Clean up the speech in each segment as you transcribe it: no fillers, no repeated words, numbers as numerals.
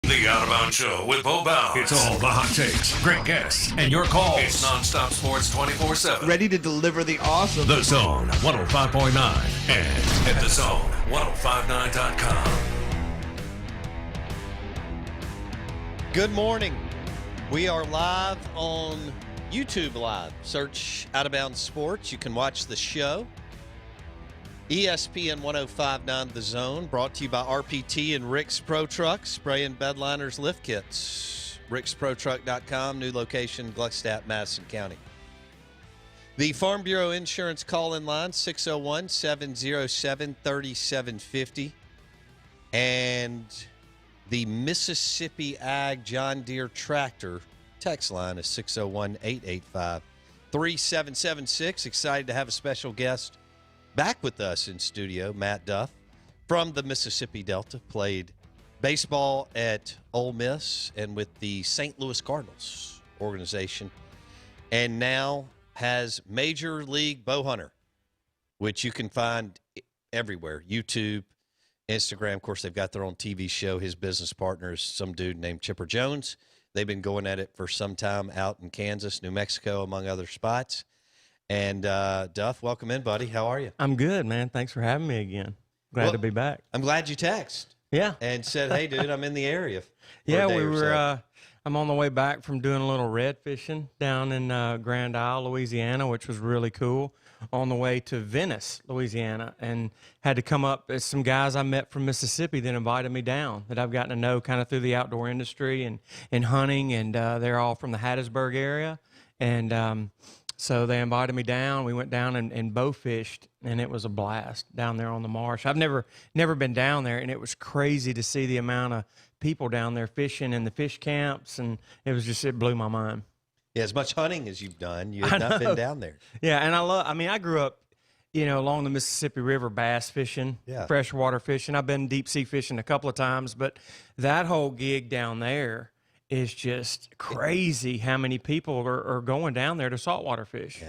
The Out of Bounds Show with Bo Bounds. It's all the hot takes, great guests, and your calls. It's nonstop sports 24/7. Ready to deliver the awesome. The Zone 105.9 and at The Zone 1059.com. Good morning. We are live on YouTube Live. Search Out of Bounds Sports. You can watch the show. ESPN 105.9 The Zone, brought to you by RPT and Rick's Pro Trucks, spraying bedliners, lift kits. ricksprotruck.com, new location, Gluckstadt, Madison County. The Farm Bureau Insurance call-in line, 601-707-3750. And the Mississippi Ag John Deere Tractor text line is 601-885-3776. Excited to have a special guest back with us in studio, Matt Duff from the Mississippi Delta, played baseball at Ole Miss and with the St. Louis Cardinals organization, and now has Major League Bowhunter, which you can find everywhere, YouTube, Instagram. Of course, they've got their own TV show. His business partner is some dude named Chipper Jones. They've been going at it for some time out in Kansas, New Mexico, among other spots. And Duff, welcome in, buddy. How are you? I'm good, man. Thanks for having me again. Glad to be back. I'm glad you texted. Yeah. And said, hey, dude, I'm in the area. Yeah, we were. I'm on the way back from doing a little red fishing down in Grand Isle, Louisiana, which was really cool. On the way to Venice, Louisiana, and had to come up as some guys I met from Mississippi that invited me down that I've gotten to know kind of through the outdoor industry and hunting, and they're all from the Hattiesburg area. And so they invited me down. We went down and bow fished, and it was a blast down there on the marsh. I've never been down there, and it was crazy to see the amount of people down there fishing in the fish camps, and it blew my mind. Yeah, as much hunting as you've done, you have not been down there. Yeah, and I grew up, along the Mississippi River bass fishing, freshwater fishing. I've been deep sea fishing a couple of times, but that whole gig down there is just crazy how many people are going down there to saltwater fish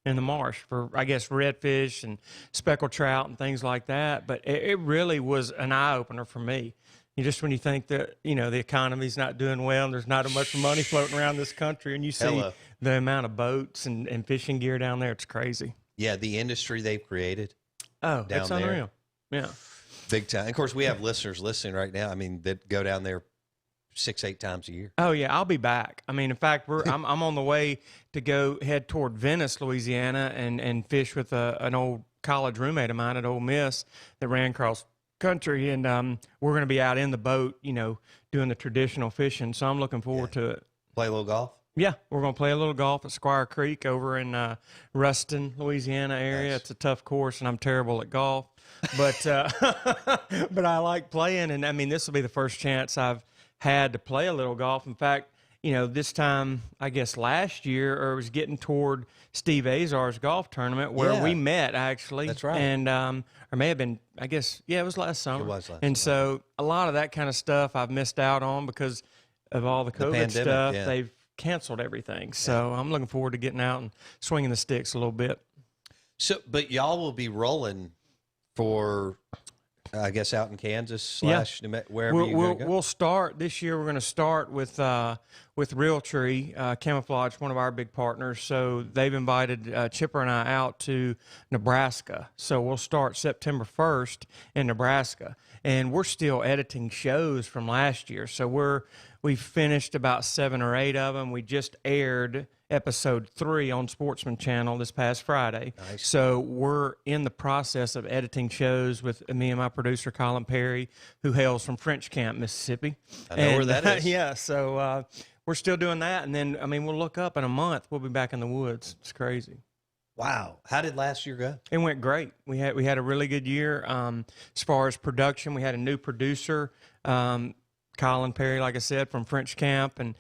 in the marsh for, I guess, redfish and speckled trout and things like that. But it really was an eye-opener for me. Just when you think that, the economy's not doing well and there's not as much money floating around this country, and you see the amount of boats and fishing gear down there, it's crazy. Yeah, the industry they've created. Oh, it's unreal. Yeah. Big time. And of course, we have listeners listening right now, that go down there 6-8 times a year. Oh yeah, I'll be back. In fact, I'm on the way to head toward Venice, Louisiana, and fish with an old college roommate of mine at Ole Miss that ran cross country, and we're going to be out in the boat, doing the traditional fishing. So I'm looking forward to it. Play a little golf. Yeah, we're going to play a little golf at Squire Creek over in Ruston, Louisiana area. Nice. It's a tough course, and I'm terrible at golf, but but I like playing. And this will be the first chance I've had to play a little golf. In fact, this time, I guess last year, or it was getting toward Steve Azar's golf tournament where we met, actually. That's right. And, or may have been, I guess, it was last summer. It was last And summer. So a lot of that kind of stuff I've missed out on because of all the COVID pandemic, stuff. They've canceled everything. So I'm looking forward to getting out and swinging the sticks a little bit. So, but y'all will be rolling for, I guess, out in Kansas / wherever you're going to go. We'll start this year. We're going to start with Realtree Camouflage, one of our big partners. So they've invited Chipper and I out to Nebraska. So we'll start September 1st in Nebraska, and we're still editing shows from last year. So we've finished about 7 or 8 of them. We just aired episode 3 on Sportsman Channel this past Friday. Nice. So we're in the process of editing shows with me and my producer, Colin Perry, who hails from French Camp, Mississippi. I know where that is. Yeah, so we're still doing that. And then, we'll look up in a month. We'll be back in the woods. It's crazy. Wow. How did last year go? It went great. We had a really good year. As far as production, we had a new producer, Colin Perry, like I said, from French Camp, and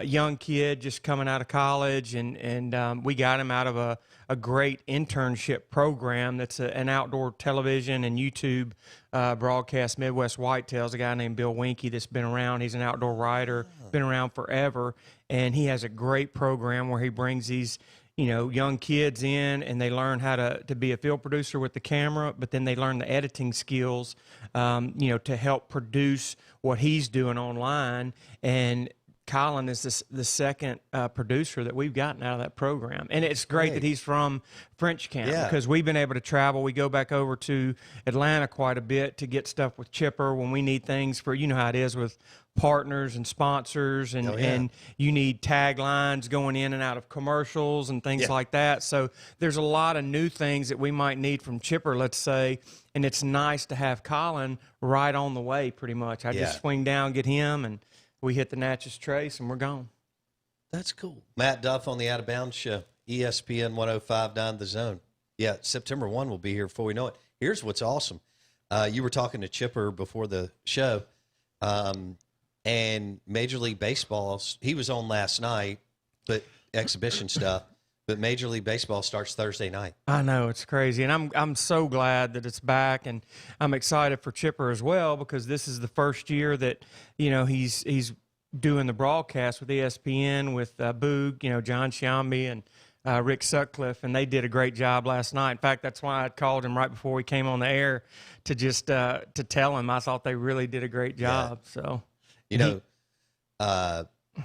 young kid just coming out of college, and we got him out of a great internship program that's an outdoor television and YouTube broadcast, Midwest Whitetails, a guy named Bill Winkie that's been around. He's an outdoor writer, been around forever, and he has a great program where he brings these young kids in, and they learn how to be a field producer with the camera, but then they learn the editing skills, to help produce what he's doing online. And Colin is the second producer that we've gotten out of that program. And it's great that he's from French Camp, because we've been able to travel. We go back over to Atlanta quite a bit to get stuff with Chipper when we need things for, you know how it is with partners and sponsors, and you need taglines going in and out of commercials and things like that. So there's a lot of new things that we might need from Chipper, let's say, and it's nice to have Colin right on the way pretty much. I just swing down, get him, and we hit the Natchez Trace, and we're gone. That's cool. Matt Duff on the Out of Bounds Show, ESPN 105.9 The Zone. Yeah, September 1 will be here before we know it. Here's what's awesome. You were talking to Chipper before the show, and Major League Baseball, he was on last night, but exhibition stuff. But Major League Baseball starts Thursday night. I know, it's crazy, and I'm so glad that it's back, and I'm excited for Chipper as well, because this is the first year that he's doing the broadcast with ESPN with Boog, John Sciambi and Rick Sutcliffe, and they did a great job last night. In fact, that's why I called him right before we came on the air to just to tell him I thought they really did a great job. So,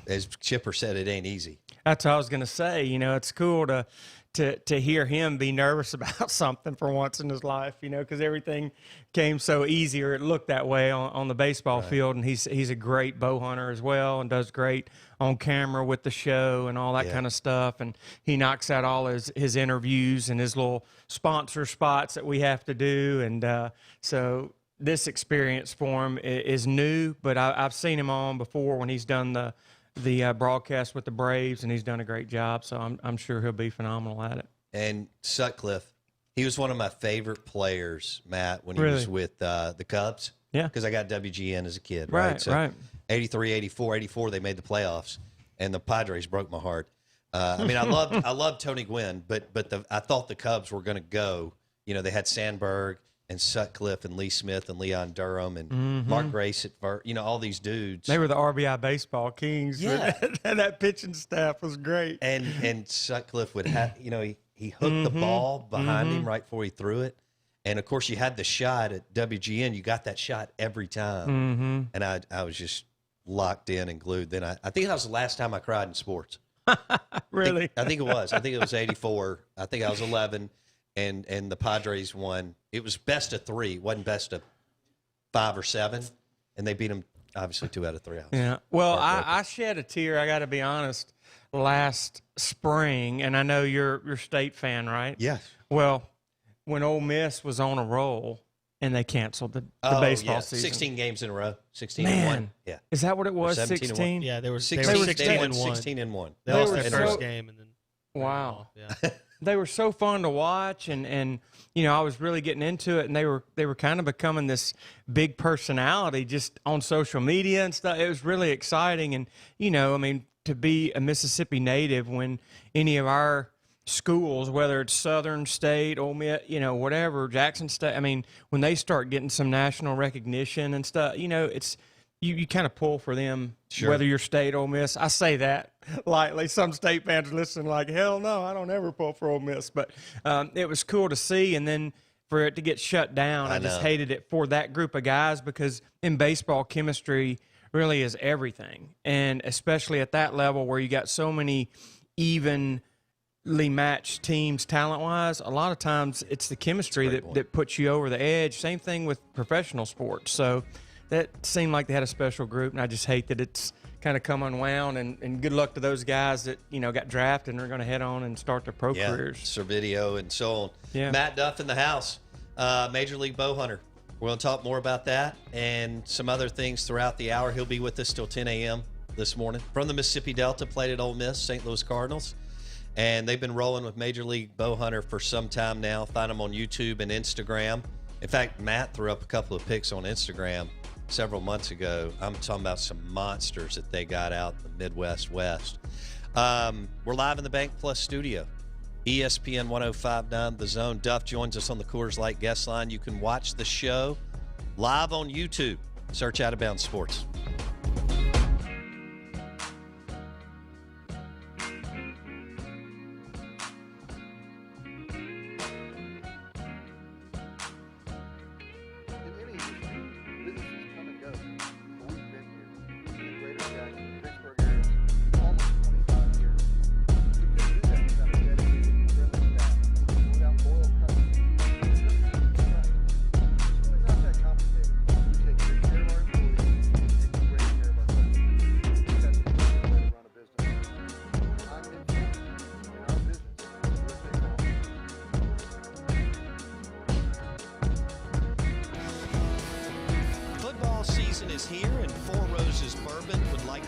as Chipper said, it ain't easy. That's what I was going to say. It's cool to hear him be nervous about something for once in his life, because everything came so easy, or it looked that way on the baseball field. And he's a great bow hunter as well, and does great on camera with the show and all that kind of stuff. And he knocks out all his interviews and his little sponsor spots that we have to do. And so this experience for him is new, but I've seen him on before when he's done the broadcast with the Braves, and he's done a great job. So I'm sure he'll be phenomenal at it. And Sutcliffe, he was one of my favorite players, Matt, when he was with the Cubs. Yeah. Because I got WGN as a kid, right? So 83, 84, 84, they made the playoffs, and the Padres broke my heart. I loved Tony Gwynn, but I thought the Cubs were going to go. They had Sandberg and Sutcliffe and Lee Smith and Leon Durham and Mark Grace at all these dudes. They were the RBI baseball kings. Yeah. And that pitching staff was great. And Sutcliffe would have, he hooked the ball behind him right before he threw it. And, of course, you had the shot at WGN. You got that shot every time. And I was just locked in and glued. Then I think that was the last time I cried in sports. Really? I think it was. I think it was 84. I think I was 11. And the Padres won. It was best of 3. It wasn't best of 5 or 7. And they beat them, obviously, 2 out of 3 outs. Yeah. Well, I shed a tear, I got to be honest, last spring. And I know you're a State fan, right? Yes. Well, when Ole Miss was on a roll and they canceled the baseball season. 16 games in a row. 16 and 1. Yeah. Is that what it was, 16? Yeah, they were 16 and 1. 16 and 1. They lost their first game. And then wow. Yeah. They were so fun to watch, and I was really getting into it, and they were kind of becoming this big personality just on social media and stuff. It was really exciting, and to be a Mississippi native when any of our schools, whether it's Southern State, Ole Miss, whatever, Jackson State, when they start getting some national recognition and stuff, it's you kind of pull for them, whether you're State, Ole Miss. I say that lightly. Some State fans listen like, hell no, I don't ever pull for Ole Miss. But it was cool to see, and then for it to get shut down, I just hated it for that group of guys, because in baseball, chemistry really is everything. And especially at that level where you got so many evenly matched teams talent-wise, a lot of times it's the chemistry that puts you over the edge. Same thing with professional sports. So that seemed like they had a special group, and I just hate that it's kind of come unwound. And good luck to those guys that got drafted and are going to head on and start their pro careers. Servideo and so on. Yeah. Matt Duff in the house, Major League Bowhunter. We're going to talk more about that and some other things throughout the hour. He'll be with us till 10 a.m. this morning. From the Mississippi Delta, played at Ole Miss, St. Louis Cardinals. And they've been rolling with Major League Bowhunter for some time now. Find them on YouTube and Instagram. In fact, Matt threw up a couple of pics on Instagram several months ago. I'm talking about some monsters that they got out in the Midwest West. We're live in the Bank Plus studio. ESPN 105.9 The Zone. Duff joins us on the Coors Light guest line. You can watch the show live on YouTube. Search Out of Bounds Sports.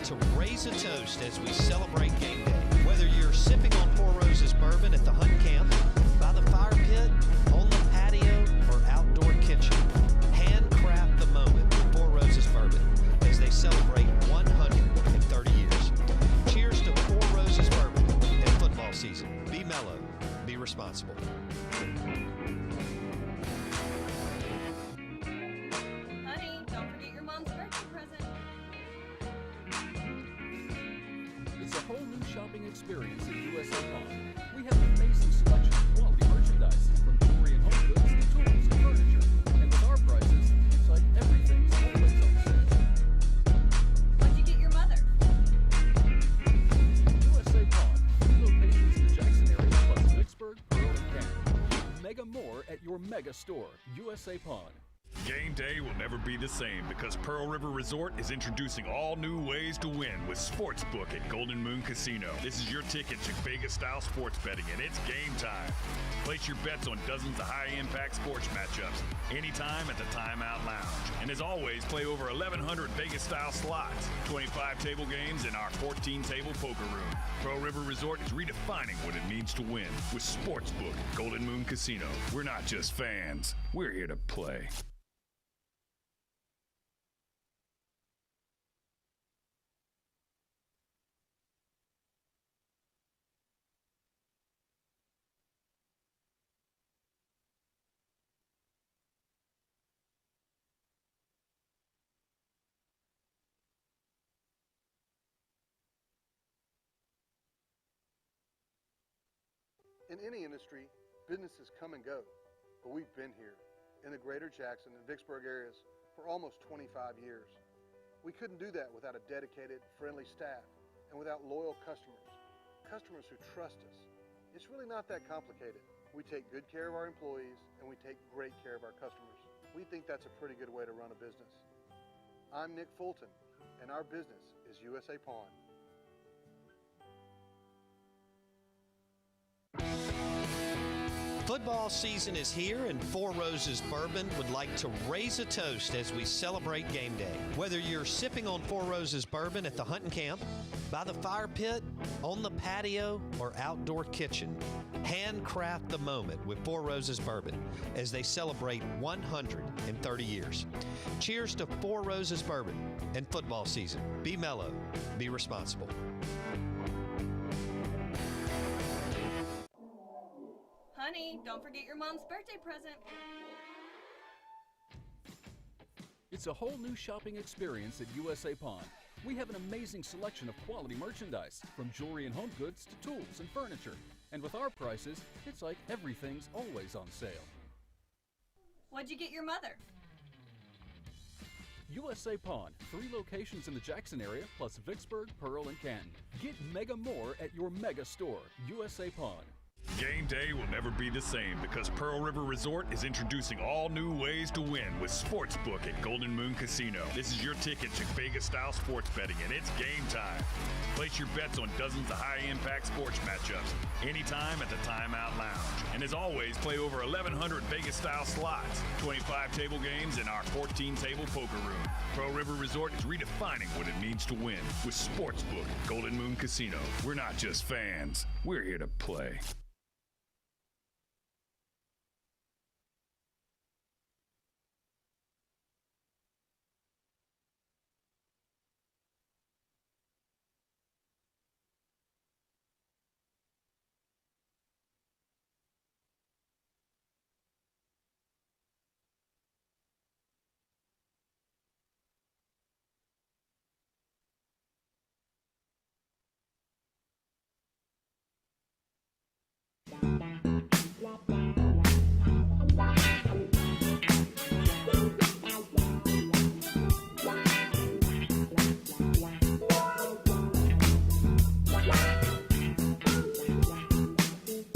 like to raise a toast as we celebrate game day. Whether you're sipping on Four Roses bourbon at the hunt camp, by the fire pit, on the patio, or outdoor kitchen, handcraft the moment with Four Roses bourbon as they celebrate 130 years. Cheers to Four Roses bourbon and football season. Be mellow, be responsible. Honey, don't forget your mom's birthday present. It's a whole new shopping experience at USA Pawn. We have an amazing selection of quality merchandise, from jewelry and home goods to tools and furniture. And with our prices, it's like everything's always on sale. What'd you get your mother? USA Pawn, 3 locations in the Jackson area, plus Vicksburg, Pearl, and Canton. Mega more at your mega store, USA Pawn. Game day will never be the same because Pearl River Resort is introducing all new ways to win with Sportsbook at Golden Moon Casino. This is your ticket to Vegas-style sports betting, and it's game time. Place your bets on dozens of high-impact sports matchups anytime at the Timeout Lounge. And as always, play over 1,100 Vegas-style slots, 25 table games, and our 14-table poker room. Pearl River Resort is redefining what it means to win with Sportsbook at Golden Moon Casino. We're not just fans. We're here to play. In any industry, businesses come and go, but we've been here in the greater Jackson and Vicksburg areas for almost 25 years. We couldn't do that without a dedicated, friendly staff and without loyal customers who trust us. It's really not that complicated. We take good care of our employees and we take great care of our customers. We think that's a pretty good way to run a business. I'm Nick Fulton, and our business is USA Pawn. Football season is here, and Four Roses Bourbon would like to raise a toast as we celebrate game day. Whether you're sipping on Four Roses Bourbon at the hunting camp, by the fire pit, on the patio, or outdoor kitchen, handcraft the moment with Four Roses Bourbon as they celebrate 130 years. Cheers to Four Roses Bourbon and football season. Be mellow, be responsible. Honey, don't forget your mom's birthday present. It's a whole new shopping experience at USA Pawn. We have an amazing selection of quality merchandise, from jewelry and home goods to tools and furniture. And with our prices, it's like everything's always on sale. What'd you get your mother? USA Pawn, 3 locations in the Jackson area, plus Vicksburg, Pearl, and Canton. Get mega more at your mega store, USA Pawn. Game day will never be the same because Pearl River Resort is introducing all new ways to win with Sportsbook at Golden Moon Casino. This is your ticket to Vegas-style sports betting, and it's game time. Place your bets on dozens of high-impact sports matchups anytime at the Timeout Lounge. And as always, play over 1,100 Vegas-style slots, 25 table games, and our 14-table poker room. Pearl River Resort is redefining what it means to win with Sportsbook at Golden Moon Casino. We're not just fans. We're here to play.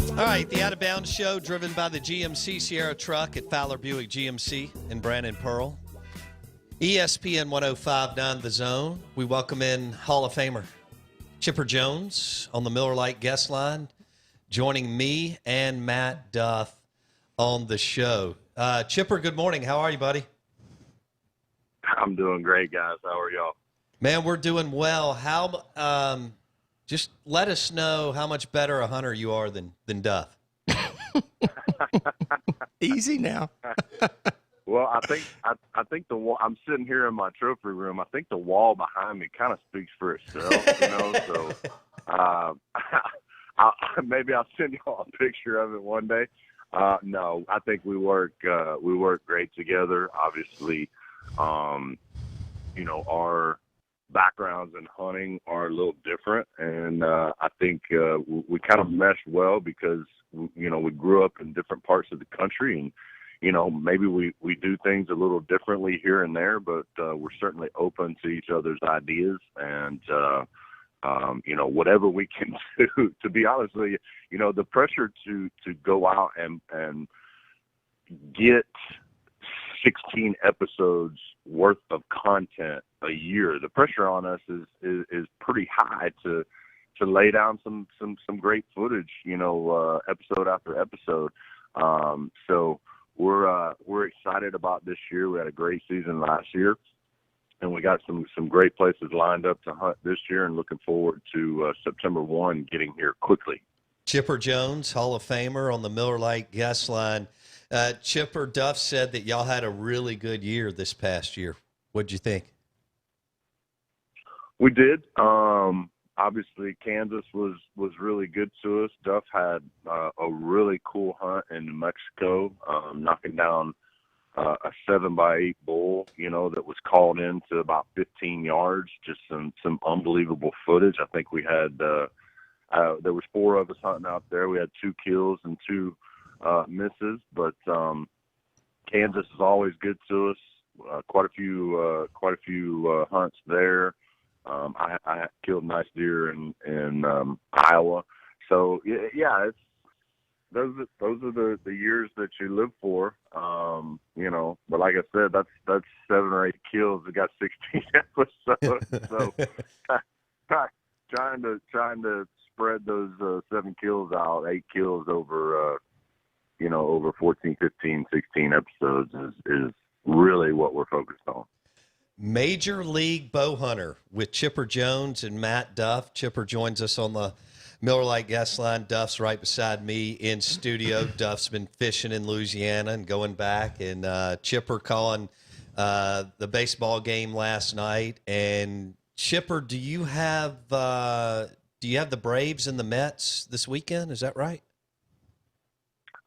All right, the Out of Bounds Show, driven by the GMC Sierra truck at Fowler Buick GMC in Brandon Pearl. ESPN 105.9 The Zone. We welcome in Hall of Famer Chipper Jones on the Miller Lite guest line, joining me and Matt Duff on the show. Chipper, good morning. How are you, buddy? I'm doing great, guys. How are y'all? Man, we're doing well. Just let us know how much better a hunter you are than Duff. Easy now. Well, I think the wall. I'm sitting here in my trophy room. I think the wall behind me kind of speaks for itself, you know. So maybe I'll send you all a picture of it one day. No, I think we work great together. Obviously, you know, our backgrounds in hunting are a little different, and I think we kind of mesh well because you know we grew up in different parts of the country, and you know maybe we do things a little differently here and there, but we're certainly open to each other's ideas, and you know whatever we can do. To be honest with you, you know the pressure to go out and get 16 episodes worth of content a year. The pressure on us is pretty high to lay down some great footage, you know, episode after episode. So we're excited about this year. We had a great season last year, and we got some great places lined up to hunt this year, and looking forward to September 1 getting here quickly. Chipper Jones, Hall of Famer on the Miller Lite guest line. Chipper, Duff said that y'all had a really good year this past year. What'd you think? We did. Obviously, Kansas was really good to us. Duff had a really cool hunt in New Mexico, knocking down a 7x8 bull, you know, that was called in to about 15 yards. Just some unbelievable footage. I think we had there was 4 of us hunting out there. We had 2 kills and 2 misses, but Kansas is always good to us. Quite a few hunts there. I killed a nice deer in Iowa. So yeah, those are the years that you live for. You know, but like I said, that's 7 or 8 kills. We got 16 episodes. So trying to spread those 7 kills out, 8 kills over you know, over 14, 15, 16 episodes is really what we're focused on. Major League Bowhunter with Chipper Jones and Matt Duff. Chipper joins us on the Miller Lite guest line. Duff's right beside me in studio. Duff's been fishing in Louisiana and going back, and Chipper calling the baseball game last night. And Chipper, do you have the Braves and the Mets this weekend? Is that right?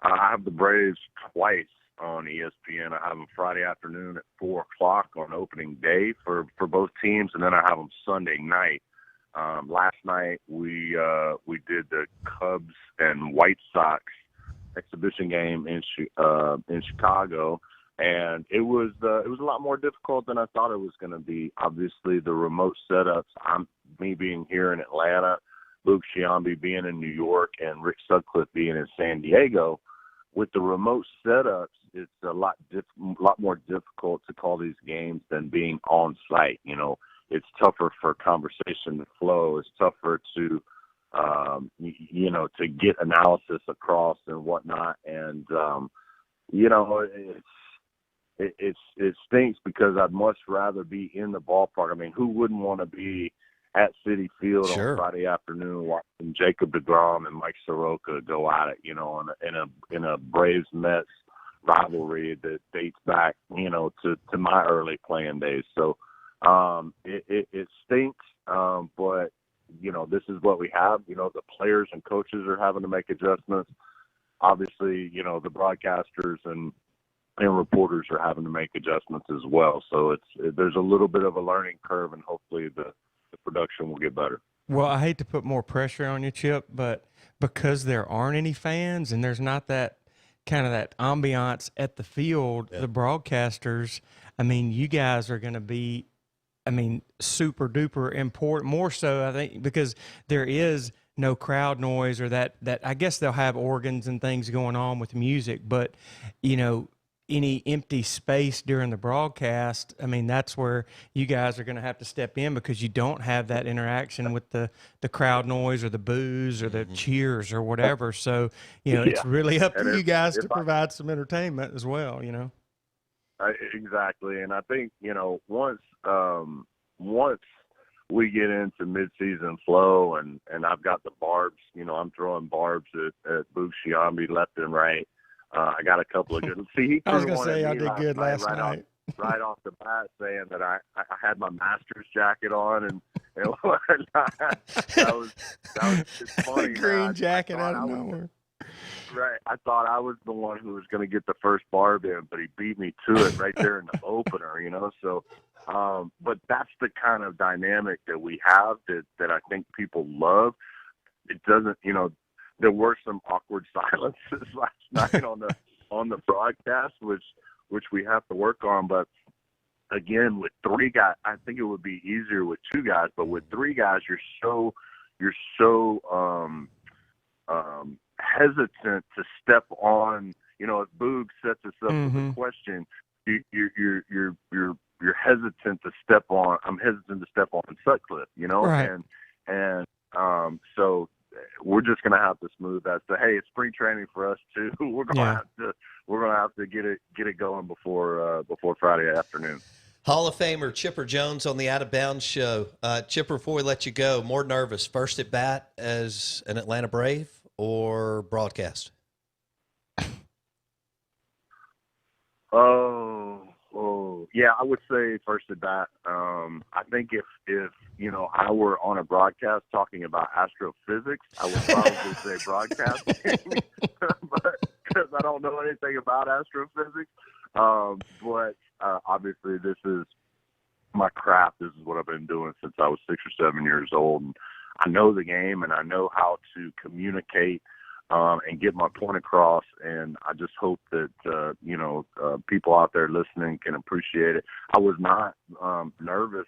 I have the Braves twice on ESPN. I have them Friday afternoon at 4 o'clock on opening day for both teams, and then I have them Sunday night. Last night we did the Cubs and White Sox exhibition game in Chicago, and it was a lot more difficult than I thought it was going to be. Obviously, the remote setups. Me being here in Atlanta, Luke Sciambi being in New York, and Rick Sutcliffe being in San Diego. With the remote setups, it's a lot more difficult to call these games than being on site. You know, it's tougher for conversation to flow. It's tougher to, you know, to get analysis across and whatnot. And, you know, it stinks because I'd much rather be in the ballpark. I mean, who wouldn't want to be at Citi Field Sure. on Friday afternoon watching Jacob deGrom and Mike Soroka go at it, you know, in a Braves Mets rivalry that dates back, you know, to my early playing days. So it stinks, but you know, this is what we have. You know, the players and coaches are having to make adjustments. Obviously, you know, the broadcasters and reporters are having to make adjustments as well. So there's a little bit of a learning curve, and hopefully the production will get better. Well, I hate to put more pressure on you, Chip, but because there aren't any fans and there's not that kind of that ambiance at the field, the broadcasters, I mean, you guys are going to be, I mean, super duper important, more so, I think, because there is no crowd noise or that I guess they'll have organs and things going on with music, but, you know, any empty space during the broadcast, I mean, that's where you guys are going to have to step in because you don't have that interaction with the crowd noise or the boos or the cheers or whatever. So, you know, it's really up to you guys to provide some entertainment as well, you know. Exactly. And I think, you know, once we get into mid-season flow, and I've got the barbs. I'm throwing barbs at Boog Shiambi left and right. I got a couple of good. See, he I was threw going to one say at I me did good last night. right off the bat, saying that I had my Masters jacket on and whatnot. That was it's funny. Green jacket out of nowhere. Right. I thought I was the one who was going to get the first barb in, but he beat me to it right there in the opener, So, but that's the kind of dynamic that we have that I think people love. It doesn't, there were some awkward silences last night on the broadcast, which we have to work on. But again, with three guys, I think it would be easier with two guys. But with three guys, you're so hesitant to step on. If Boog sets us up with a question, you're hesitant to step on. I'm hesitant to step on Sutcliffe, Right. and so we're just gonna have to smooth that. So hey, it's spring training for us too. We're gonna have to get it going before Friday afternoon. Hall of Famer Chipper Jones on the Out of Bounds show. Chipper, before we let you go, more nervous, first at bat as an Atlanta Brave or broadcast? Yeah, I would say first at bat. I think if I were on a broadcast talking about astrophysics, I would probably say broadcasting, but because I don't know anything about astrophysics. But obviously, this is my craft. This is what I've been doing since I was 6 or 7 years old, and I know the game, and I know how to communicate and get my point across. And I just hope that people out there listening can appreciate it. I was not nervous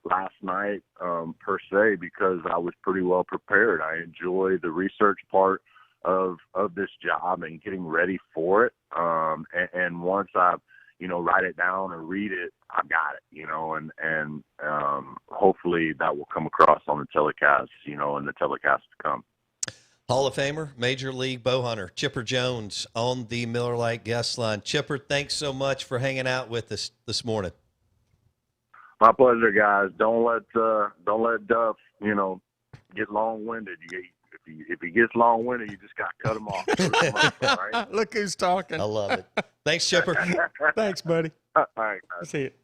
last night per se, because I was pretty well prepared. I enjoy the research part of this job and getting ready for it. And once I write it down or read it, I got it, and hopefully that will come across on the telecast, and the telecast to come. Hall of Famer, Major League Bowhunter, Chipper Jones on the Miller Lite guest line. Chipper, thanks so much for hanging out with us this morning. My pleasure, guys. Don't let Duff, get long-winded. If he gets long-winded, you just got to cut him off. All right? Look who's talking. I love it. Thanks, Chipper. Thanks, buddy. All right, guys. See it.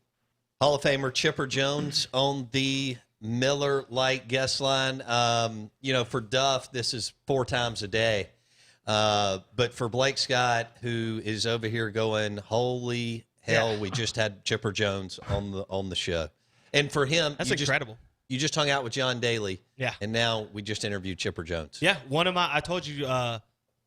Hall of Famer Chipper Jones on the Miller Lite guest line. For Duff, this is 4 times a day. But for Blake Scott, who is over here going, holy hell, we just had Chipper Jones on the show. And for him, that's incredible. You just hung out with John Daly. Yeah. And now we just interviewed Chipper Jones. Yeah. I told you,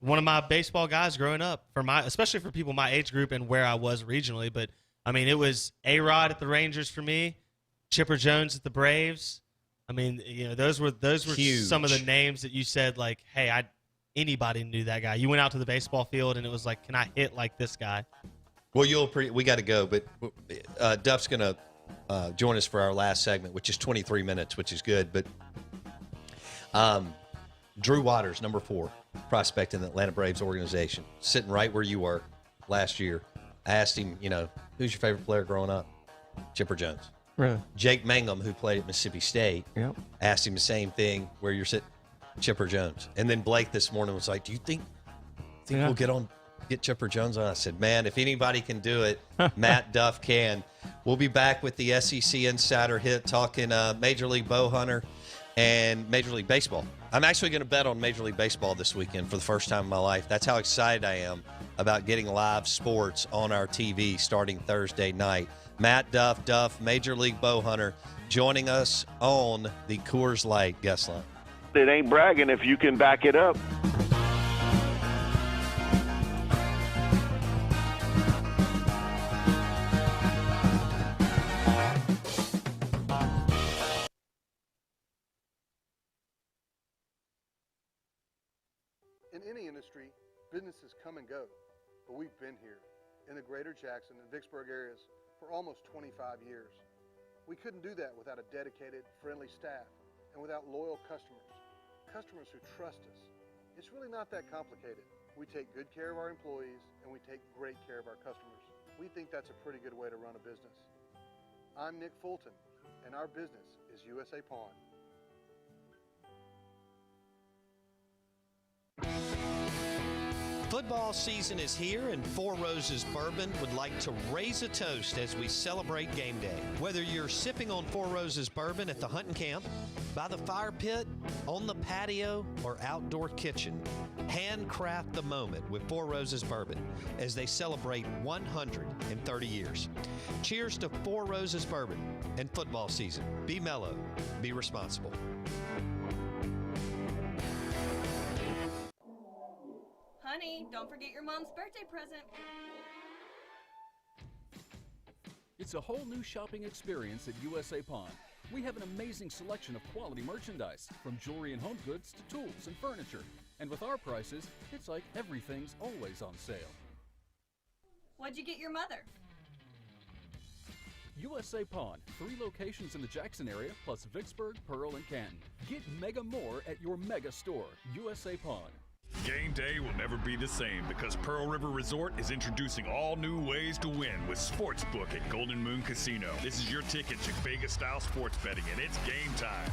one of my baseball guys growing up, especially for people my age group and where I was regionally. But I mean, it was A-Rod at the Rangers for me, Chipper Jones at the Braves. I mean, those were huge. Some of the names that you said, like, hey, anybody knew that guy. You went out to the baseball field and it was like, can I hit like this guy? Well, we got to go, but Duff's going to join us for our last segment, which is 23 minutes, which is good. But Drew Waters, number 4 prospect in the Atlanta Braves organization, sitting right where you were last year. I asked him, who's your favorite player growing up? Chipper Jones. Really? Jake Mangum, who played at Mississippi State, Yep. asked him the same thing, where you're sitting, Chipper Jones. And then Blake this morning was like, do you think we'll get Chipper Jones on? I said, man, if anybody can do it, Matt Duff can. We'll be back with the SEC Insider Hit, talking Major League Bowhunter and Major League Baseball. I'm actually going to bet on Major League Baseball this weekend for the first time in my life. That's how excited I am about getting live sports on our TV starting Thursday night. Matt Duff, Major League Bowhunter, joining us on the Coors Light guest line. It ain't bragging if you can back it up. In any industry, businesses come and go, but we've been here in the greater Jackson and Vicksburg areas for almost 25 years. We couldn't do that without a dedicated, friendly staff and without loyal customers who trust us. It's really not that complicated. We take good care of our employees and we take great care of our customers. We think that's a pretty good way to run a business. I'm Nick Fulton, and our business is USA Pawn. Football season is here, and Four Roses Bourbon would like to raise a toast as we celebrate game day. Whether you're sipping on Four Roses Bourbon at the hunting camp, by the fire pit, on the patio, or outdoor kitchen, handcraft the moment with Four Roses Bourbon as they celebrate 130 years. Cheers to Four Roses Bourbon and football season. Be mellow, be responsible. Honey, don't forget your mom's birthday present. It's a whole new shopping experience at USA Pawn. We have an amazing selection of quality merchandise, from jewelry and home goods to tools and furniture. And with our prices, it's like everything's always on sale. What'd you get your mother? USA Pawn, 3 locations in the Jackson area, plus Vicksburg, Pearl, and Canton. Get mega more at your mega store, USA Pawn. Game day will never be the same because Pearl River Resort is introducing all new ways to win with Sportsbook at Golden Moon Casino. This is your ticket to Vegas-style sports betting, and it's game time.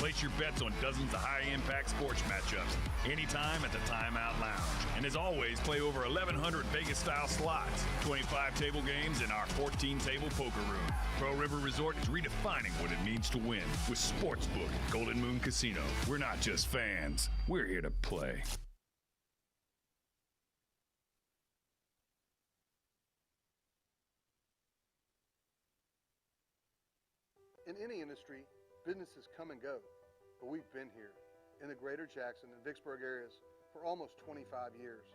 Place your bets on dozens of high-impact sports matchups anytime at the Timeout Lounge. And as always, play over 1,100 Vegas-style slots, 25 table games, and our 14-table poker room. Pearl River Resort is redefining what it means to win with Sportsbook at Golden Moon Casino. We're not just fans. We're here to play. In any industry, businesses come and go, but we've been here in the greater Jackson and Vicksburg areas for almost 25 years.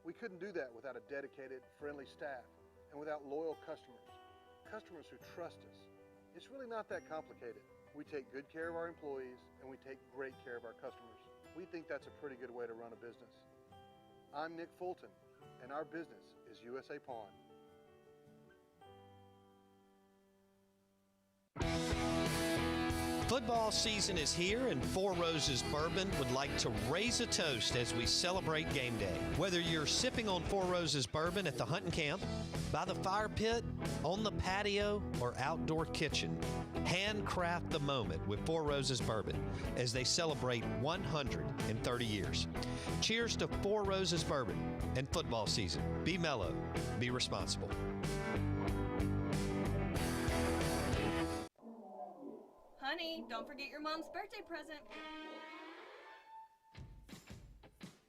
We couldn't do that without a dedicated, friendly staff and without loyal customers who trust us. It's really not that complicated. We take good care of our employees and we take great care of our customers. We think that's a pretty good way to run a business. I'm Nick Fulton, and our business is USA Pawn. Football season is here, and Four Roses Bourbon would like to raise a toast as we celebrate game day. Whether you're sipping on Four Roses Bourbon at the hunting camp, by the fire pit, on the patio, or outdoor kitchen, handcraft the moment with Four Roses Bourbon as they celebrate 130 years. Cheers to Four Roses Bourbon and football season. Be mellow, be responsible. Honey, don't forget your mom's birthday present.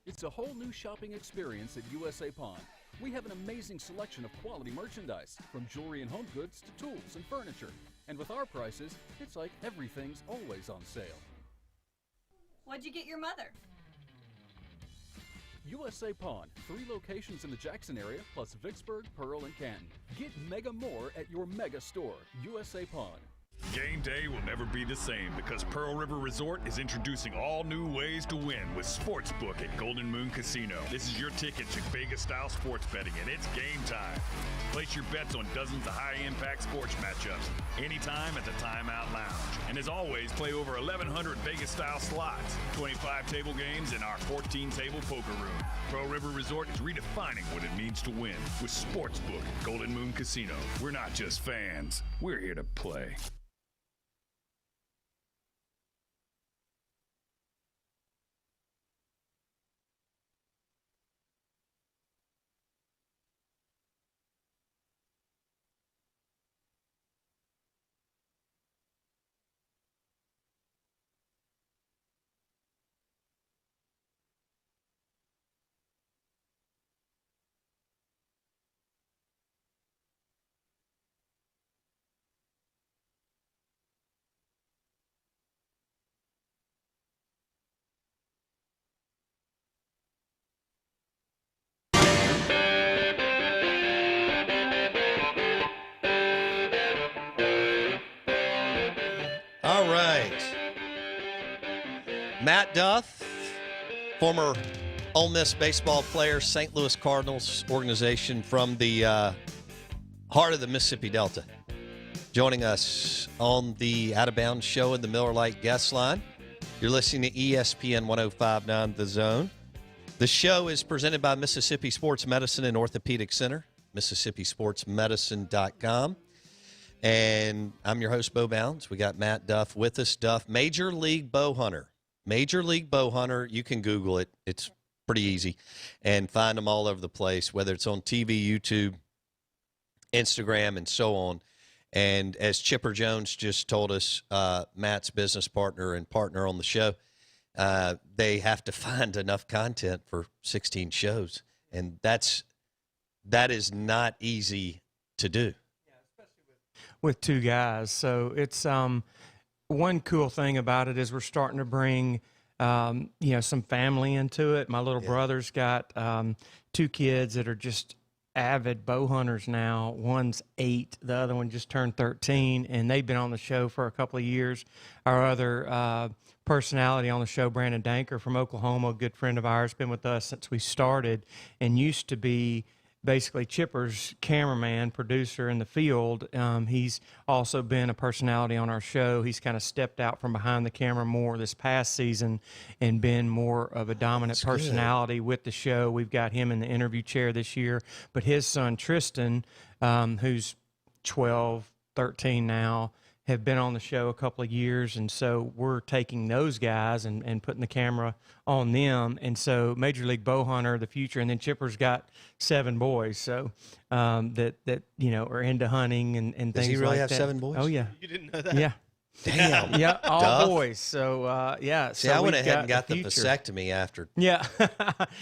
It's a whole new shopping experience at USA Pawn. We have an amazing selection of quality merchandise, from jewelry and home goods to tools and furniture. And with our prices, it's like everything's always on sale. What'd you get your mother? USA Pawn, 3 locations in the Jackson area, plus Vicksburg, Pearl, and Canton. Get mega more at your mega store, USA Pawn. Game day will never be the same because Pearl River Resort is introducing all new ways to win with Sportsbook at Golden Moon Casino. This is your ticket to Vegas-style sports betting, and it's game time. Place your bets on dozens of high-impact sports matchups anytime at the Timeout Lounge. And as always, play over 1,100 Vegas-style slots, 25 table games, and our 14-table poker room. Pearl River Resort is redefining what it means to win with Sportsbook at Golden Moon Casino. We're not just fans. We're here to play. All right. Matt Duff, former Ole Miss baseball player, St. Louis Cardinals organization from the heart of the Mississippi Delta, joining us on the Out of Bounds show in the Miller Lite guest line. You're listening to ESPN 105.9 The Zone. The show is presented by Mississippi Sports Medicine and Orthopedic Center, MississippiSportsMedicine.com. And I'm your host, Bo Bounds. We got Matt Duff with us. Duff, Major League Bowhunter. Major League Bowhunter. You can Google it. It's pretty easy. And find them all over the place, whether it's on TV, YouTube, Instagram, and so on. And as Chipper Jones just told us, Matt's business partner and partner on the show, they have to find enough content for 16 shows. And that is not easy to do. With two guys. So it's one cool thing about it is we're starting to bring some family into it. My little brother's got 2 kids that are just avid bow hunters now. One's 8, the other one just turned 13, and they've been on the show for a couple of years. Our other personality on the show, Brandon Danker from Oklahoma, a good friend of ours, been with us since we started and used to be basically Chipper's cameraman, producer in the field. He's also been a personality on our show. He's kind of stepped out from behind the camera more this past season and been more of a dominant personality with the show. We've got him in the interview chair this year. But his son, Tristan, who's 12, 13 now, have been on the show a couple of years, and so we're taking those guys and putting the camera on them. And so Major League Bowhunter, the future, and then Chipper's got 7 boys, so that are into hunting and things like that. Does he really have 7 boys? Oh, yeah. You didn't know that? Yeah. Damn. Yeah, all Duff. boys. So, yeah. See, so I went we've ahead and got the future. vasectomy after Yeah,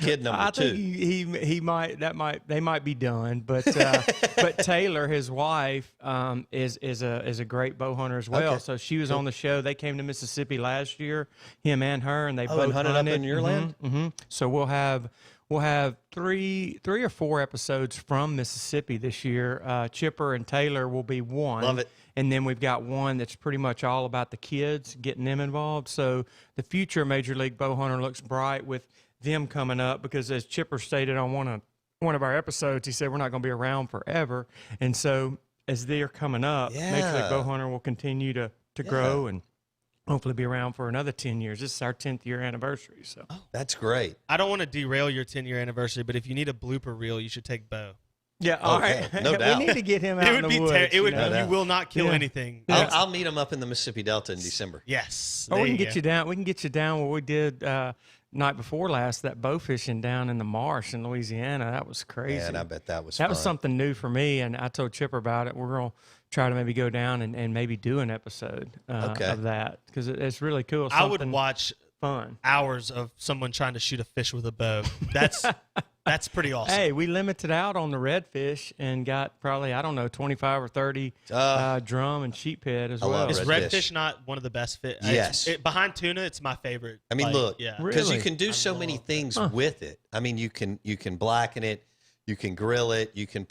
kid number I 2. think they might be done, but but Taylor, his wife, is a great bow hunter as well. Okay. So she was on the show. They came to Mississippi last year, him and her, and they both hunted up in your land. Mm-hmm. So we'll have 3 or 4 episodes from Mississippi this year. Chipper and Taylor will be one. Love it. And then we've got one that's pretty much all about the kids, getting them involved. So the future of Major League Bowhunter looks bright with them coming up because, as Chipper stated on one of our episodes, he said we're not going to be around forever. And so as they're coming up, Major League Bowhunter will continue to grow and hopefully be around for another 10 years. This is our 10th year anniversary. So That's great. I don't want to derail your 10-year anniversary, but if you need a blooper reel, you should take Bo. yeah, all right. no doubt. We need to get him out It in would the be woods. it would No doubt. you will not kill Yeah. anything. I'll meet him up in the Mississippi Delta in December. Yes. Or there we can you get go. you down. We can get you down where we did night before last, that bow fishing down in the marsh in Louisiana. That was crazy. Yeah, and I bet that was That fun. was something new for me, and I told Chipper about it. We're going to try to maybe go down and maybe do an episode of that because it's really cool. I would Something watch fun. hours of someone trying to shoot a fish with a bow. That's pretty awesome. Hey, we limited out on the redfish and got probably, 25 or 30 drum and sheephead as I well. love Is redfish. redfish not one of the best fish? Yes. Behind tuna, it's my favorite. I mean, look, yeah. because you Really? can do so many things with it. I mean, you can blacken it, you can grill it, you can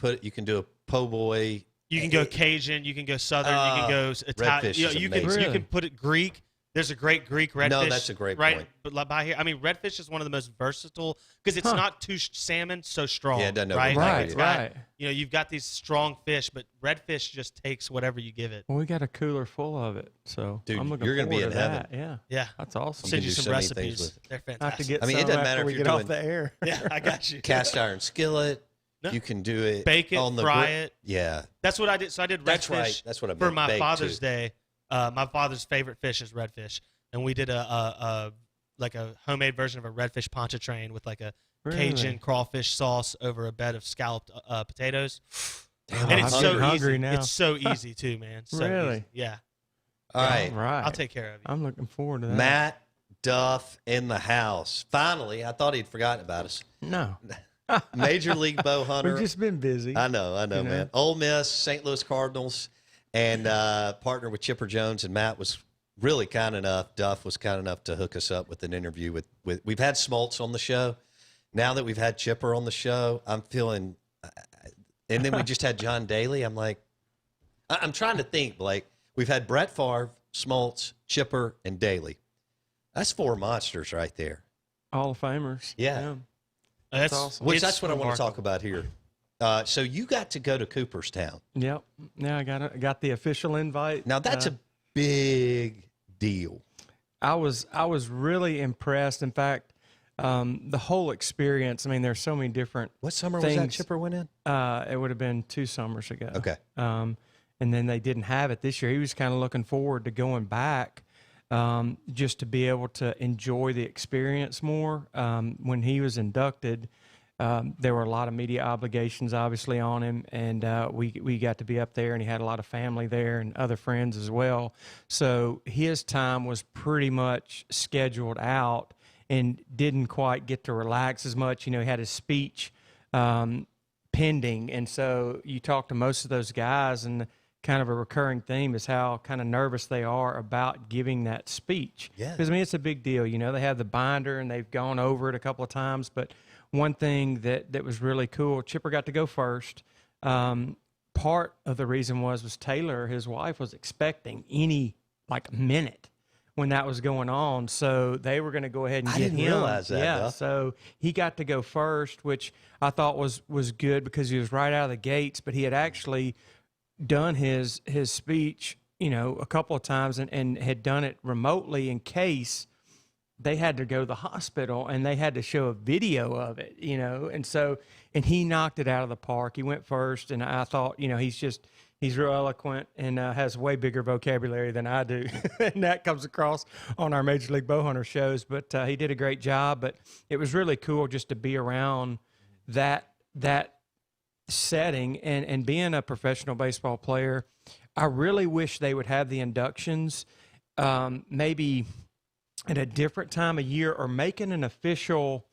do a po' boy. You can go Cajun, you can go Southern, you can go Italian. redfish is You amazing. can put it Greek. There's a great Greek redfish. No, that's a great right? point. But like by here, I mean, redfish is one of the most versatile because it's not too salmon so strong. Yeah, it doesn't right? overpower It's you. got- Right. You've got these strong fish, but redfish just takes whatever you give it. Well, we got a cooler full of it, so Dude, I'm looking you're gonna be forward in to heaven. that. Yeah, Yeah. that's awesome. Send can you do some so many things recipes. with it. They're I have to fantastic. get I mean, it some doesn't after matter if we you're get off doing- the air. Yeah, I got you. Cast iron skillet. No. You can do it. Bake it, on the fry grill. it. Yeah. That's what I did. So I did redfish. That's right. That's what I for meant. my Baked, Father's too. Day. My father's favorite fish is redfish, and we did a homemade version of a redfish pontchartrain with like a Cajun Really? crawfish sauce over a bed of scalloped potatoes. Damn, And I'm it's so hungry easy. now. It's so easy too, man. So Really? easy. Yeah. All right. Right. I'll take care of you. I'm looking forward to that. Matt Duff in the house. Finally, I thought he'd forgotten about us. No, Major League Bow Hunter. we've just been busy. I know, you know? man. Ole Miss, St. Louis Cardinals, and partner with Chipper Jones. And Matt was really kind enough. Duff was kind enough to hook us up with an interview with. We've had Smoltz on the show. Now that we've had Chipper on the show, I'm feeling. And then we just had John Daly. I'm like, I'm trying to think. Like we've had Brett Favre, Smoltz, Chipper, and Daly. That's 4 monsters right there. Hall of Famers. Yeah. That's awesome. Which it's that's what I want to talk remarkable. about here. So you got to go to Cooperstown. Yep. Yeah, I got the official invite. Now that's a big deal. I was really impressed. In fact, the whole experience. I mean, there's so many different. What summer was that things. Chipper went in? It would have been 2 summers ago. Okay. and then they didn't have it this year. He was kind of looking forward to going back, just to be able to enjoy the experience more. When he was inducted, there were a lot of media obligations, obviously, on him, and we got to be up there, and he had a lot of family there and other friends as well. So his time was pretty much scheduled out and didn't quite get to relax as much. He had his speech pending, and so you talk to most of those guys, and kind of a recurring theme is how kind of nervous they are about giving that speech. Yeah. Because, it's a big deal. They have the binder, and they've gone over it a couple of times, but one thing that was really cool, Chipper got to go first. Part of the reason was Taylor, his wife, was expecting any minute when that was going on, so they were going to go ahead and get him. I didn't realize that. Yeah, Duff. so he got to go first, which I thought was good because he was right out of the gates, but he had actually done his speech, a couple of times and had done it remotely in case they had to go to the hospital and they had to show a video of it, and he knocked it out of the park. He went first, and I thought, he's real eloquent and has way bigger vocabulary than I do. And that comes across on our Major League Bowhunter shows, but he did a great job. But it was really cool just to be around that setting and being a professional baseball player. I really wish they would have the inductions maybe at a different time of year, or making an official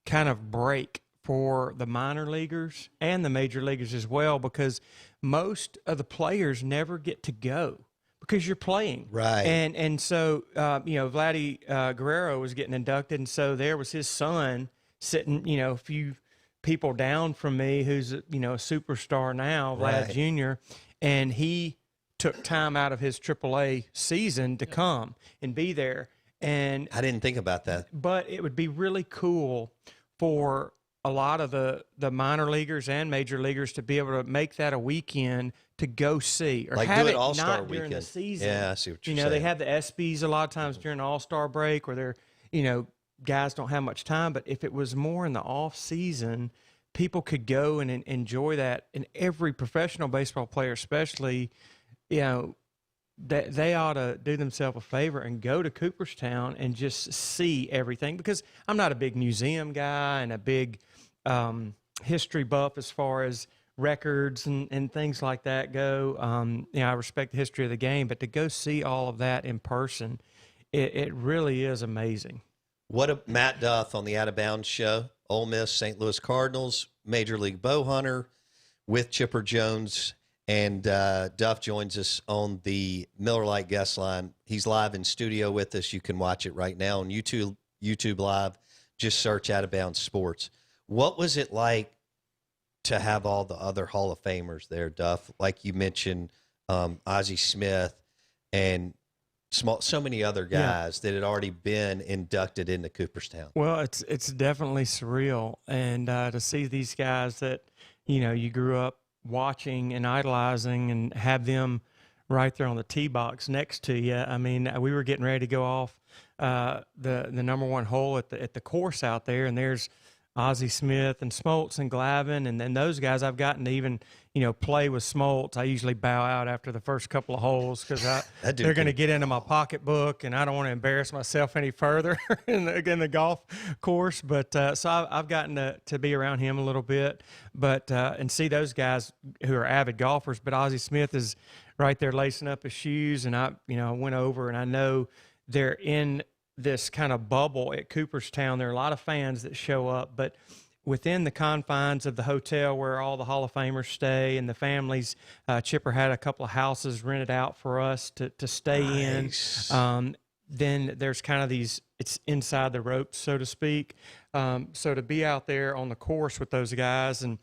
kind of break for the minor leaguers and the major leaguers as well, because most of the players never get to go because you're playing. Right. And so, Vladdy Guerrero was getting inducted, and so there was his son sitting, a few people down from me, who's, a superstar now, Vlad Jr., and he took time out of his AAA season to come and be there. And I didn't think about that. But it would be really cool for a lot of the minor leaguers and major leaguers to be able to make that a weekend to go see, or have do it All-Star not during the weekend. season. Yeah, I see what you're saying. They have the ESPYs a lot of times during the All-Star break, where they're, guys don't have much time. But if it was more in the off season, people could go and enjoy that. And every professional baseball player, especially, that they ought to do themselves a favor and go to Cooperstown and just see everything, because I'm not a big museum guy and a big history buff as far as records and things like that go. I respect the history of the game, but to go see all of that in person, it really is amazing. Matt Duff on the Out of Bounds show, Ole Miss, St. Louis Cardinals, Major League Bowhunter with Chipper Jones. And Duff joins us on the Miller Lite guest line. He's live in studio with us. You can watch it right now on YouTube Live. Just search Out of Bounds Sports. What was it like to have all the other Hall of Famers there, Duff? Like you mentioned, Ozzie Smith and so many other guys that had already been inducted into Cooperstown. Well, it's definitely surreal. And to see these guys that, you grew up watching and idolizing, and have them right there on the tee box next to you. I mean, we were getting ready to go off the number one hole at the course out there, and there's Ozzie Smith and Smoltz and Glavine, and then those guys I've gotten to even, play with Smoltz. I usually bow out after the first couple of holes because they're going to get into my pocketbook, and I don't want to embarrass myself any further in the golf course. But so I've gotten to be around him a little bit, but and see those guys who are avid golfers. But Ozzie Smith is right there lacing up his shoes, and I went over, and I know they're in this kind of bubble at Cooperstown. There are a lot of fans that show up, but within the confines of the hotel where all the Hall of Famers stay and the families, Chipper had a couple of houses rented out for us to stay in. Then there's kind of it's inside the ropes, so to speak. So to be out there on the course with those guys, and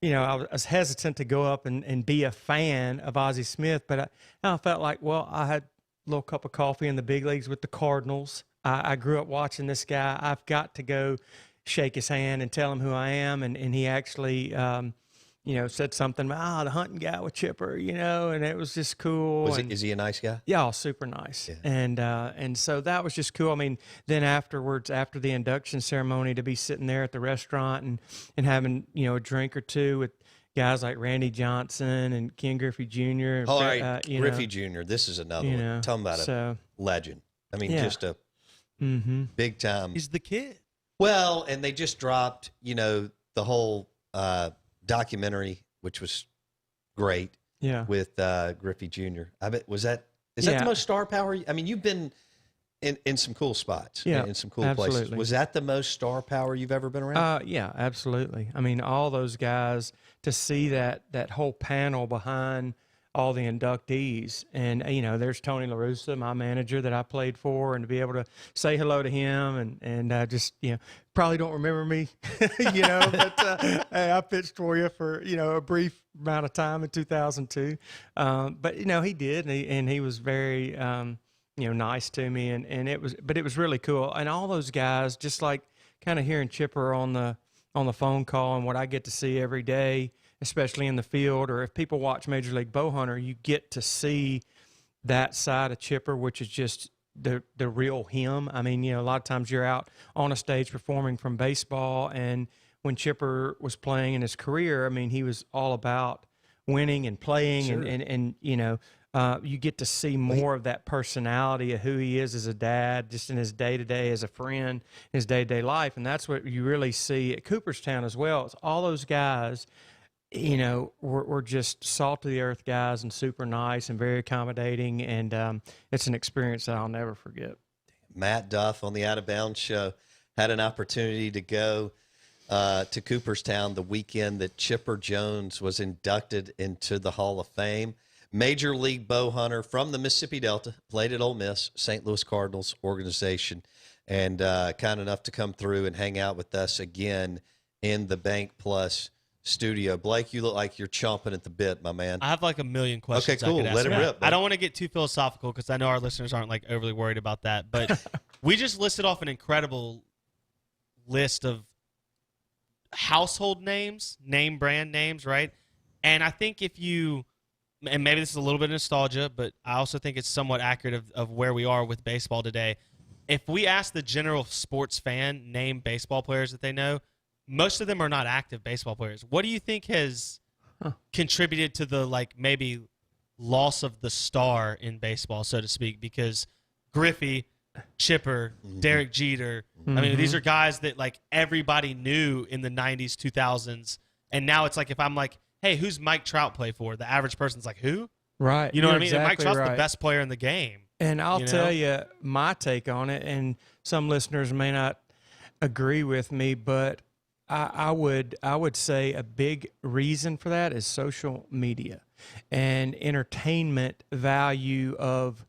I was hesitant to go up and be a fan of Ozzie Smith, but I felt like, well, I had a little cup of coffee in the big leagues with the Cardinals. I grew up watching this guy. I've got to go shake his hand and tell him who I am. And he actually, said something about, the hunting guy with Chipper, and it was just cool. Is he a nice guy? Yeah, super nice. Yeah. And so that was just cool. I mean, then afterwards, after the induction ceremony, to be sitting there at the restaurant and having, a drink or two with guys like Randy Johnson and Ken Griffey Jr. All right, you Griffey know, Jr. This is another you one. know, Talking about so, a legend. I mean, yeah. just a big time. He's the kid. Well, and they just dropped, the whole documentary, which was great. Yeah. With Griffey Jr. I bet is that the most star power? I mean, you've been in some cool spots, in some cool places. Was that the most star power you've ever been around? Yeah, absolutely. I mean, all those guys, to see that whole panel behind all the inductees, and there's Tony La Russa, my manager that I played for, and to be able to say hello to him and just probably don't remember me, but hey, I pitched for you for a brief amount of time in 2002, but he did, and he was very nice to me, and it was really cool, and all those guys, just like kind of hearing Chipper on the phone call and what I get to see every day, especially in the field, or if people watch Major League Bowhunter, you get to see that side of Chipper, which is just the real him. I mean, a lot of times you're out on a stage performing from baseball, and when Chipper was playing in his career, I mean, he was all about winning and playing, Sure. and you get to see more of that personality of who he is as a dad, just in his day-to-day, as a friend, his day-to-day life, and that's what you really see at Cooperstown as well. It's all those guys, we're just salt-of-the-earth guys and super nice and very accommodating, and it's an experience that I'll never forget. Matt Duff on the Out of Bounds show had an opportunity to go to Cooperstown the weekend that Chipper Jones was inducted into the Hall of Fame. Major League Bowhunter from the Mississippi Delta, played at Ole Miss, St. Louis Cardinals organization, and kind enough to come through and hang out with us again in the Bank Plus studio. Blake, you look like you're chomping at the bit, my man. I have like a million questions. Okay, cool. I could ask Let it you. rip. I don't want to get too philosophical because I know our listeners aren't like overly worried about that. But we just listed off an incredible list of household names, name brand names, right? And I think if you, and maybe this is a little bit of nostalgia, but I also think it's somewhat accurate of where we are with baseball today. If we ask the general sports fan, name baseball players that they know, most of them are not active baseball players. What do you think has contributed to the maybe loss of the star in baseball, so to speak? Because Griffey, Chipper, Derek Jeter, I mean, these are guys that everybody knew in the 90s, 2000s, and now it's if I'm hey, who's Mike Trout play for? The average person's who? Right. You know what I mean? Exactly And Mike Trout's right. the best player in the game. And I'll tell you my take on it, and some listeners may not agree with me, but I would say a big reason for that is social media and entertainment value of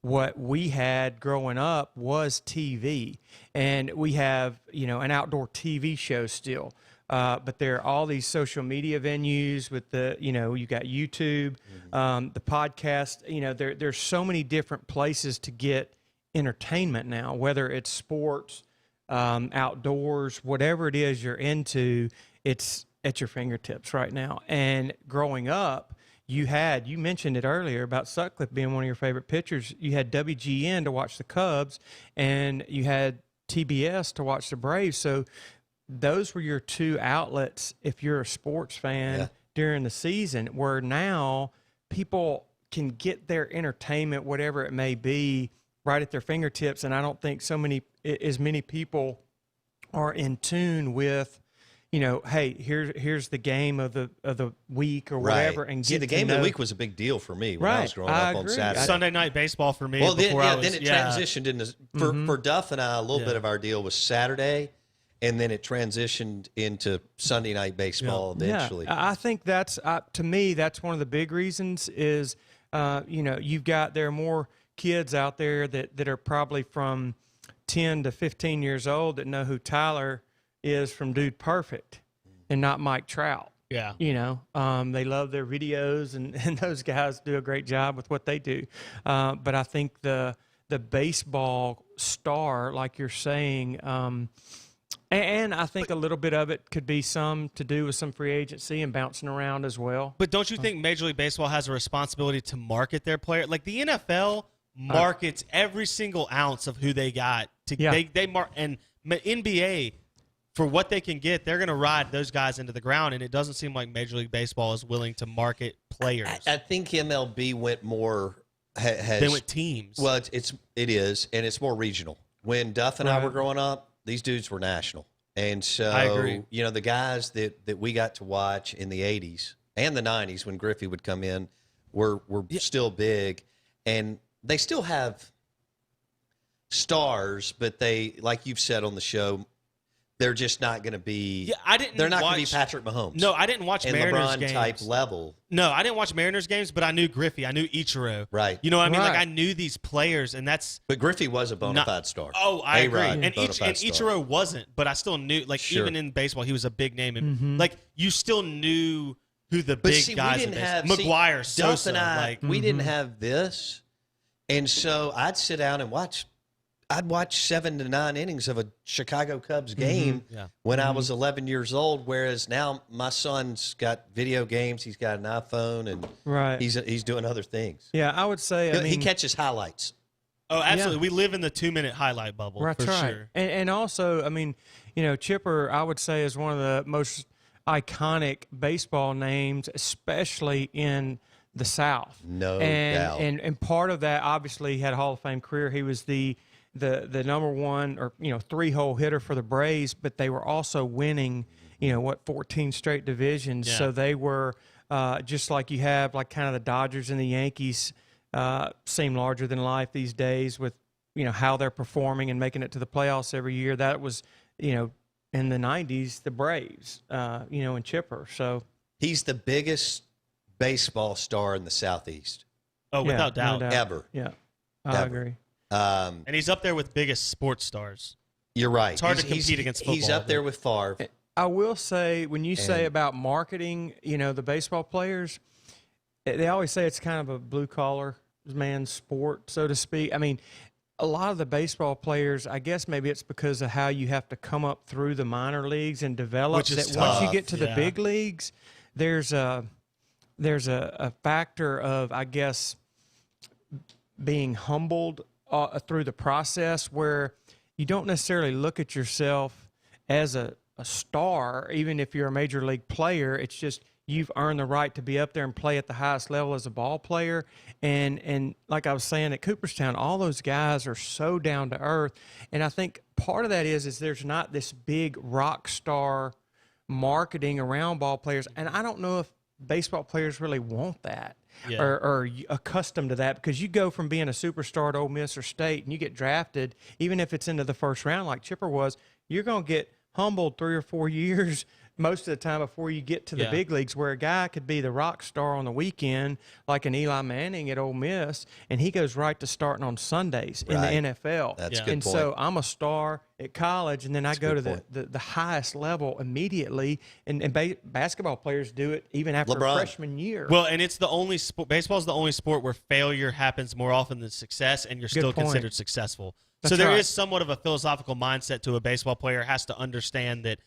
what we had growing up was TV, and we have an outdoor TV show still. But there are all these social media venues with the, you got YouTube, the podcast, there's so many different places to get entertainment now, whether it's sports, outdoors, whatever it is you're into, it's at your fingertips right now. And growing up, you mentioned it earlier about Sutcliffe being one of your favorite pitchers. You had WGN to watch the Cubs, and you had TBS to watch the Braves. So those were your two outlets if you're a sports fan during the season, where now people can get their entertainment, whatever it may be, right at their fingertips. And I don't think as many people are in tune with, hey, here's the game of the week or whatever. Right. And see, the game of the week was a big deal for me when I was growing up on Saturday. Sunday night baseball for me. Well, then it transitioned into for Duff and I. A little bit of our deal was Saturday, and then it transitioned into Sunday night baseball eventually. Yeah, I think that's to me that's one of the big reasons is there are more kids out there that are probably from 10 to 15 years old that know who Tyler is from Dude Perfect and not Mike Trout. Yeah. They love their videos, and those guys do a great job with what they do. But I think the baseball star, like you're saying, and I think a little bit of it could be some to do with some free agency and bouncing around as well. But don't you think Major League Baseball has a responsibility to market their player? Like the NFL markets every single ounce of who they got. They and NBA for what they can get, they're going to ride those guys into the ground, and it doesn't seem like Major League Baseball is willing to market players. I think MLB went more they went teams. Well, it is, and it's more regional. When Duff and I were growing up, these dudes were national. And so, I agree. The guys that we got to watch in the 80s and the 90s when Griffey would come in were still big. And they still have stars, but they, like you've said on the show, they're just not going to be. Yeah, they're not going to be Patrick Mahomes. No, I didn't watch and Mariners LeBron games. type level. No, I didn't watch Mariners games, but I knew Griffey. I knew Ichiro. Right. You know what I mean? Right. Like I knew these players, and that's. But Griffey was a bona fide star. Oh, I agree. A-Rod, And bona fide star. Ichiro wasn't, but I still knew. Like Sure. even in baseball, he was a big name, and like you still knew who the But big see, guys. we didn't have McGuire, Duff Sosa, and I. like We didn't have this, and so I'd sit down and watch. I'd watch 7 to 9 innings of a Chicago Cubs game when I was 11 years old. Whereas now my son's got video games, he's got an iPhone, and he's doing other things. Yeah, I would say. He catches highlights. Oh, absolutely. We live in the 2-minute highlight bubble. Right, for right. sure. And also, I mean, Chipper, I would say, is one of the most iconic baseball names, especially in the South. No doubt. And part of that, obviously, he had a Hall of Fame career. He was the number one or 3-hole hitter for the Braves, but they were also winning 14 straight divisions. So they were just like you have like kind of the Dodgers and the Yankees seem larger than life these days with how they're performing and making it to the playoffs every year. That was in the 90s the Braves and Chipper. So He's the biggest baseball star in the Southeast. Oh, without doubt. no doubt. Ever. Yeah, I agree. And he's up there with biggest sports stars. You're right. It's hard to compete against football. He's up there with Favre. I will say, when you say about marketing, the baseball players, they always say it's kind of a blue-collar man's sport, so to speak. I mean, a lot of the baseball players, I guess maybe it's because of how you have to come up through the minor leagues and develop. Which is that once you tough, get to the big leagues, there's a factor of, I guess, being humbled through the process where you don't necessarily look at yourself as a star, even if you're a major league player. It's just you've earned the right to be up there and play at the highest level as a ball player. And like I was saying at Cooperstown, all those guys are so down to earth. And I think part of that is there's not this big rock star marketing around ball players. And I don't know if baseball players really want that. Or accustomed to that, because you go from being a superstar at Ole Miss or State and you get drafted, even if it's into the first round like Chipper was, you're going to get humbled 3 or 4 years most of the time before you get to the big leagues, where a guy could be the rock star on the weekend, like an Eli Manning at Ole Miss, and he goes right to starting on Sundays in the NFL. That's a good and point. so I'm a star at college, and then I go to the highest level immediately. And basketball players do it even after freshman year. Well, and it's the only sport. Baseball is the only sport where failure happens more often than success, and you're still considered successful. So there is somewhat of a philosophical mindset to a baseball player has to understand that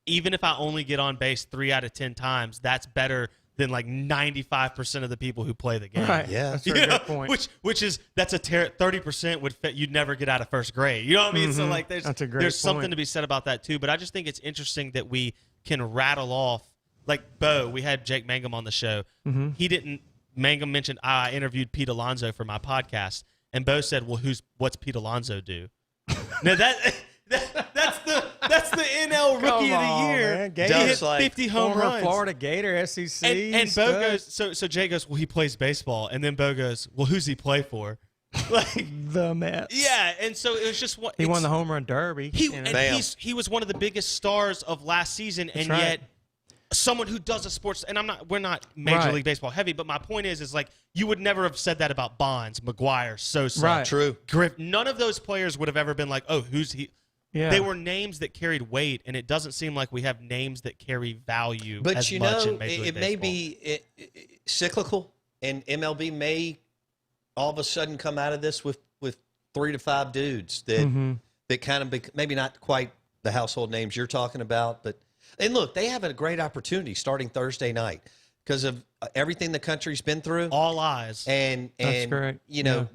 even if I only get on base 3 out of 10 times, that's better than like 95% of the people who play the game. Right. Yeah. That's a very good point. Which is that's 30% would fit, you'd never get out of first grade. You know what I mean? So like there's something to be said about that too. But I just think it's interesting that we can rattle off, like Bo. We had Jake Mangum on the show. Mangum mentioned I interviewed Pete Alonso for my podcast, and Bo said, "Well, what's Pete Alonso do?" Now that's the NL Rookie of the Year. Man. He hit 50 home former runs. Florida Gator, SEC. And Bo goes, so Jay goes, well, he plays baseball. And then Bo goes, well, who's he play for? Like the Mets. Yeah, and so it was just what he won the home run derby. He was one of the biggest stars of last season, and yet someone who does a sports, and we're not Major League Baseball heavy, but my point is like you would never have said that about Bonds, McGuire, Sosa, True. Griff. None of those players would have ever been like, oh, who's he? Yeah. They were names that carried weight, and it doesn't seem like we have names that carry value But as you much know, in Major League it Baseball. may be cyclical, and MLB may all of a sudden come out of this with 3 to 5 dudes that kind of maybe not quite the household names you're talking about, but and look, they have a great opportunity starting Thursday night because of everything the country's been through. All eyes. And That's correct.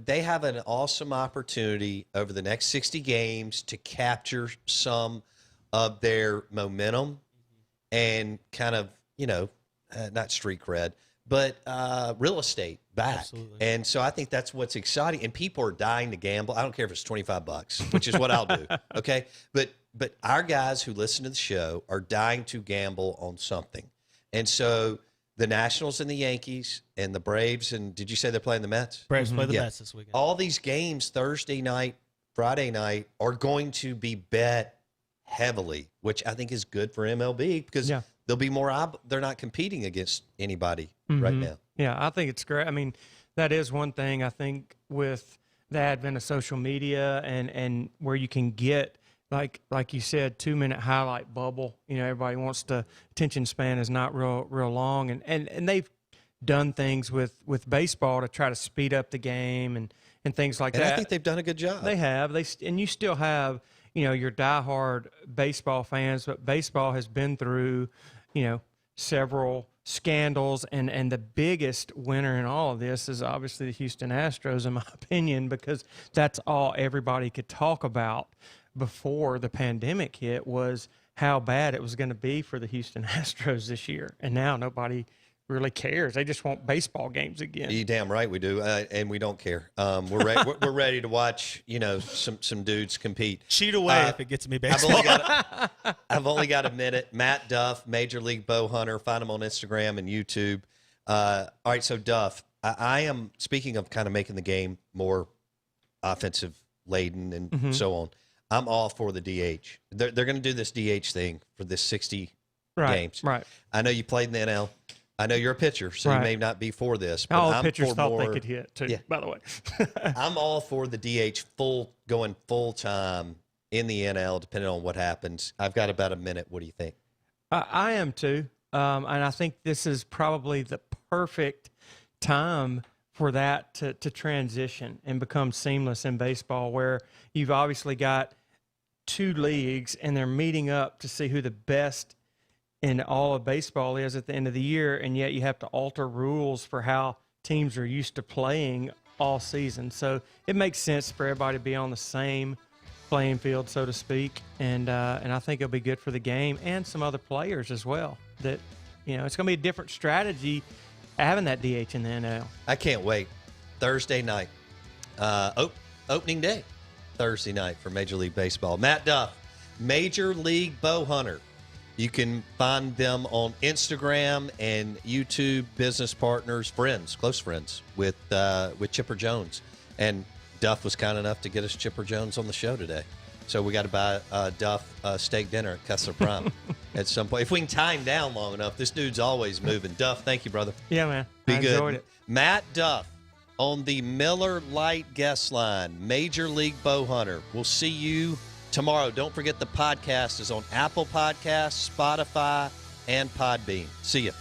they have an awesome opportunity over the next 60 games to capture some of their momentum and kind of, not street cred, but real estate back. Absolutely. And so I think that's what's exciting. And people are dying to gamble. I don't care if it's $25, which is what I'll do. Okay. But our guys who listen to the show are dying to gamble on something. And so the Nationals and the Yankees and the Braves, and did you say they're playing the Mets? Braves play the Mets this weekend. All these games Thursday night, Friday night are going to be bet heavily, which I think is good for MLB because they'll be more they're not competing against anybody right now. Yeah, I think it's great. I mean, that is one thing I think with the advent of social media and where you can get like you said, 2-minute highlight bubble. Everybody wants to attention span is not real long, and they've done things with baseball to try to speed up the game and things like that. And I think they've done a good job. They have. And you still have your diehard baseball fans, but baseball has been through several scandals, and the biggest winner in all of this is obviously the Houston Astros, in my opinion, because that's all everybody could talk about before the pandemic hit was how bad it was going to be for the Houston Astros this year. And now nobody really cares. They just want baseball games again. You damn right we do, and we don't care. We're ready to watch, some dudes compete. Cheat away if it gets me baseball. I've only got a minute. Matt Duff, Major League Bowhunter. Find him on Instagram and YouTube. All right, so Duff, I am, speaking of kind of making the game more offensive laden and so on, I'm all for the DH. They're going to do this DH thing for this 60 games. Right. I know you played in the NL. I know you're a pitcher, so you may not be for this. But all I'm pitchers for thought more, they could hit, too, by the way. I'm all for the DH going full-time in the NL, depending on what happens. I've got about a minute. What do you think? I am, too. And I think this is probably the perfect time for that to transition and become seamless in baseball, where you've obviously got two leagues and they're meeting up to see who the best in all of baseball is at the end of the year, and yet you have to alter rules for how teams are used to playing all season. So it makes sense for everybody to be on the same playing field, so to speak, and I think it'll be good for the game and some other players as well. That it's going to be a different strategy having that DH in the NL. I can't wait. Thursday night, opening day, Thursday night for Major League Baseball. Matt Duff, Major League Bowhunter. You can find them on Instagram and YouTube, business partners, friends, close friends with Chipper Jones. And Duff was kind enough to get us Chipper Jones on the show today. So we got to buy Duff steak dinner at Kessler Prime at some point. If we can tie him down long enough, this dude's always moving. Duff, thank you, brother. Yeah, man. Be I good. enjoyed it. Matt Duff on the Miller Lite guest line, Major League Bowhunter. We'll see you tomorrow. Don't forget the podcast is on Apple Podcasts, Spotify, and Podbean. See ya.